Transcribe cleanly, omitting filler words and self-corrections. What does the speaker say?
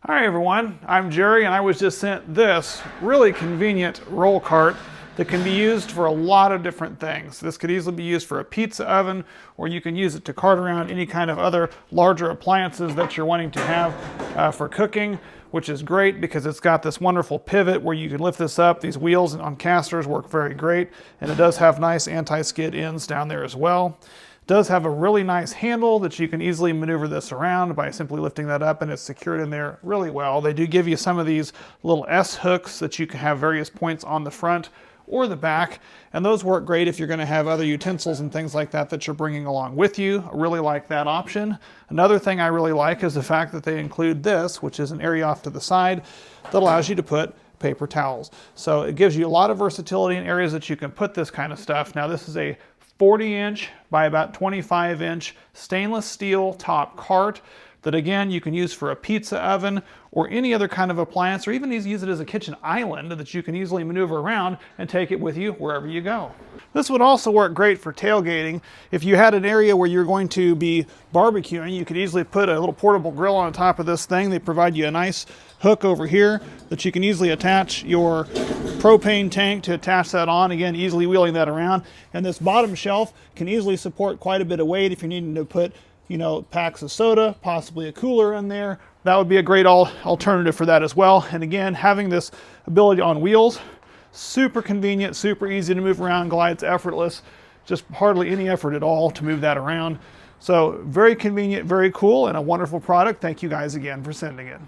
Hi everyone, I'm Jerry and I was just sent this really convenient roll cart that can be used for a lot of different things. This could easily be used for a pizza oven, or you can use it to cart around any kind of other larger appliances that you're wanting to have for cooking, which is great because it's got this wonderful pivot where you can lift this up. These wheels on casters work very great, and it does have nice anti-skid ends down there as well. It does have a really nice handle that you can easily maneuver this around by simply lifting that up, and it's secured in there really well. They do give you some of these little S hooks that you can have various points on the front or the back, and those work great if you're going to have other utensils and things like that that you're bringing along with you. I really like that option. Another thing I really like is the fact that they include this, which is an area off to the side that allows you to put paper towels. So it gives you a lot of versatility in areas that you can put this kind of stuff. Now this is a 40-inch by about 25-inch stainless steel top cart that again you can use for a pizza oven or any other kind of appliance, or even use it as a kitchen island that you can easily maneuver around and take it with you wherever you go. This would also work great for tailgating. If you had an area where you're going to be barbecuing, you could easily put a little portable grill on top of this thing. They provide you a nice hook over here that you can easily attach your propane tank to attach that on, again easily wheeling that around. And this bottom shelf can easily support quite a bit of weight if you're needing to put, you know, packs of soda, possibly a cooler in there. That would be a great alternative for that as well. And again, having this ability on wheels, super convenient, super easy to move around, glides effortless, just hardly any effort at all to move that around. So very convenient, very cool, and a wonderful product. Thank you guys again for sending it.